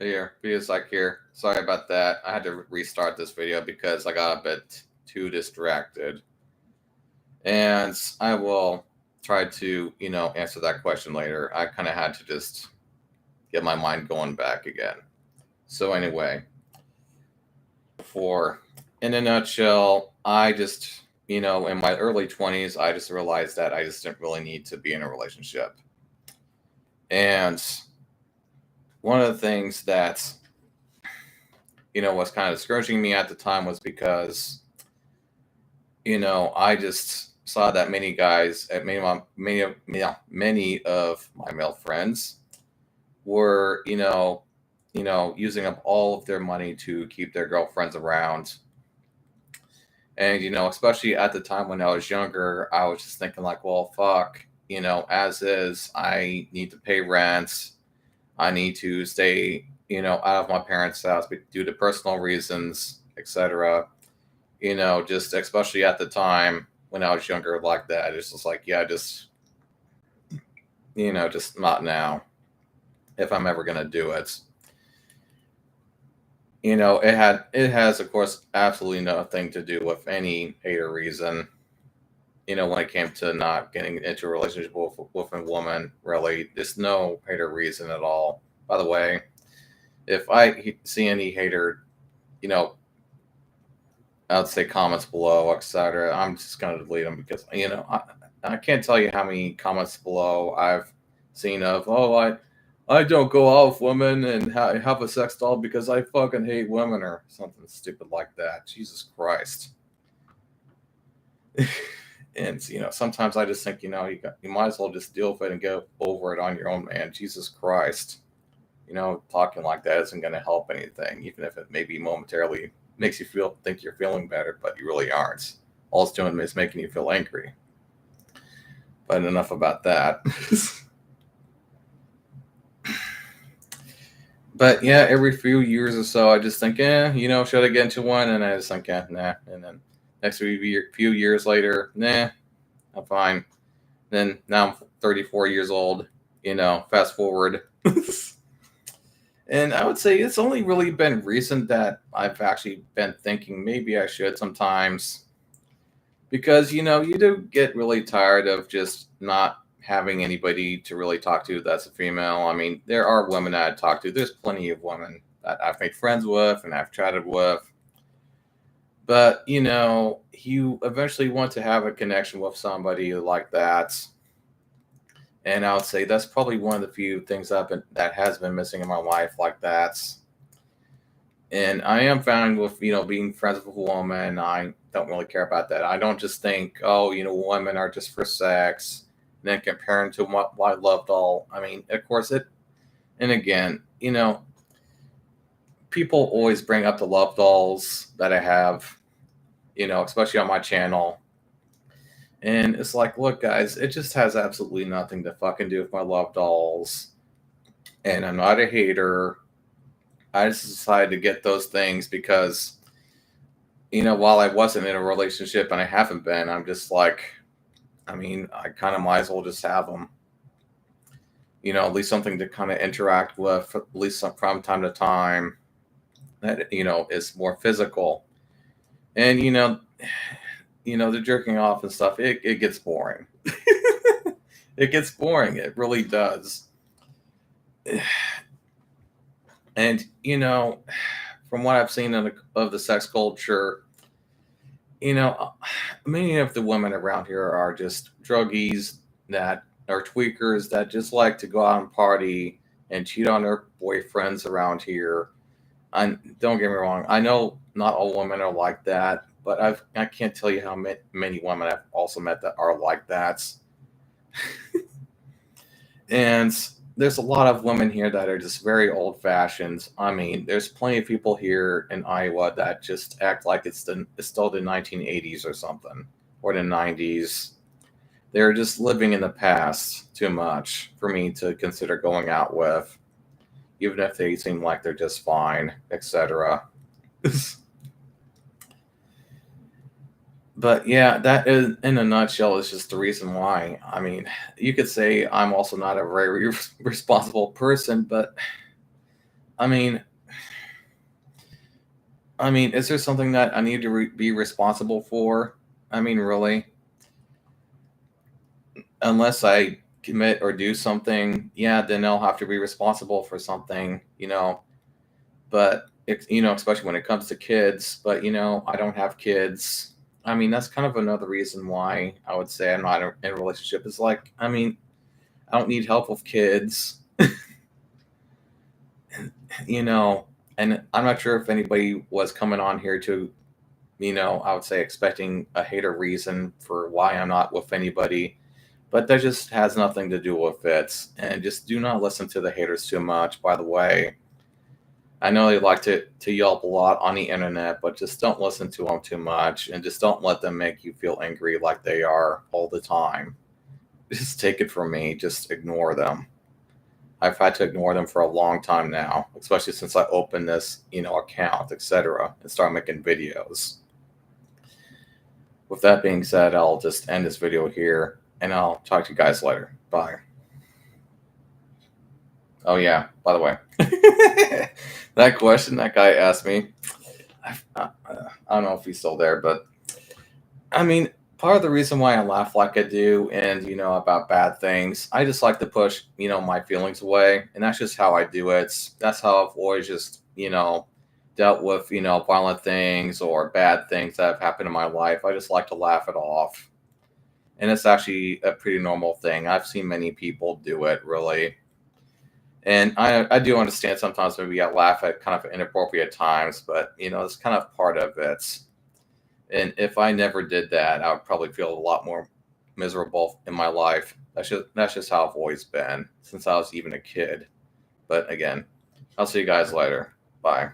Here, because like here. Sorry about that. I had to restart this video because I got a bit too distracted. And I will try to, answer that question later. I kind of had to just get my mind going back again. So anyway, for in a nutshell, I just, in my early 20s, I just realized that I just didn't really need to be in a relationship. And one of the things that was kind of discouraging me at the time was because, I just saw that many guys, many of my male friends were, using up all of their money to keep their girlfriends around. And, especially at the time when I was younger, I was just thinking like, well, fuck, as is, I need to pay rent. I need to stay, out of my parents' house due to personal reasons, etc. Just especially at the time when I was younger like that, it's just like, yeah, just not now if I'm ever going to do it. It has of course absolutely nothing to do with any hate or reason. When it came to not getting into a relationship with a woman, really, there's no hate or reason at all. By the way, if I see any hater, you know, I'd say comments below, etc., I'm just gonna delete them because I can't tell you how many comments below I've seen of, oh, I don't go out with women and have a sex doll because I fucking hate women or something stupid like that. Jesus Christ. And sometimes I just think you might as well just deal with it and get over it on your own, man. Jesus Christ. Talking like that isn't going to help anything, even if it maybe momentarily makes you think you're feeling better, but you really aren't. All it's doing is making you feel angry. But enough about that. But yeah, every few years or so, I just think, should I get into one? And I just think, nah. And then next few years later, nah, I'm fine. Then now I'm 34 years old. Fast forward. And I would say it's only really been recent that I've actually been thinking maybe I should sometimes. Because, you do get really tired of just not having anybody to really talk to that's a female. I mean, there are women that I talk to. There's plenty of women that I've made friends with and I've chatted with. But, you eventually want to have a connection with somebody like that. And I would say that's probably one of the few things that has been missing in my life like that. And I am fine with, being friends with a woman. I don't really care about that. I don't just think, oh, women are just for sex. And then compare them to what I loved all. I mean, of course and again, people always bring up the love dolls that I have, especially on my channel. And it's like, look, guys, it just has absolutely nothing to fucking do with my love dolls. And I'm not a hater. I just decided to get those things because, while I wasn't in a relationship and I haven't been, I'm just like, I mean, I kind of might as well just have them. At least something to kind of interact with, at least from time to time that, is more physical. And, the jerking off and stuff, it gets boring. It gets boring. It really does. And, from what I've seen of the sex culture, many of the women around here are just druggies that are tweakers that just like to go out and party and cheat on their boyfriends around here. And don't get me wrong, I know not all women are like that, but I can't tell you how many women I've also met that are like that. And there's a lot of women here that are just very old fashioned. I mean, there's plenty of people here in Iowa that just act like it's still the 1980s or something, or the 90s. They're just living in the past too much for me to consider going out with, even if they seem like they're just fine, etc. But yeah, that is, in a nutshell, is just the reason why. I mean, you could say I'm also not a very responsible person, but I mean, is there something that I need to be responsible for? I mean, really? Unless I commit or do something, yeah, then I'll have to be responsible for something, But especially when it comes to kids. But I don't have kids. I mean, that's kind of another reason why I would say I'm not in a relationship. Is like, I don't need help with kids, you know. And I'm not sure if anybody was coming on here to, I would say expecting a hater reason for why I'm not with anybody. But that just has nothing to do with it. And just do not listen to the haters too much, by the way. I know they like to yelp a lot on the internet, but just don't listen to them too much and just don't let them make you feel angry like they are all the time. Just take it from me, just ignore them. I've had to ignore them for a long time now, especially since I opened this, account, etc., and start making videos. With that being said, I'll just end this video here and I'll talk to you guys later. Bye. Oh yeah, by the way, that question that guy asked me, I don't know if he's still there, but I mean, part of the reason why I laugh like I do, and about bad things, I just like to push my feelings away, and that's just how I do it. That's how I've always just dealt with violent things or bad things that have happened in my life. I just like to laugh it off, and it's actually a pretty normal thing. I've seen many people do it, really. And I do understand sometimes maybe I laugh at kind of inappropriate times, but it's kind of part of it. And if I never did that, I would probably feel a lot more miserable in my life. That's just how I've always been since I was even a kid. But again, I'll see you guys later. Bye.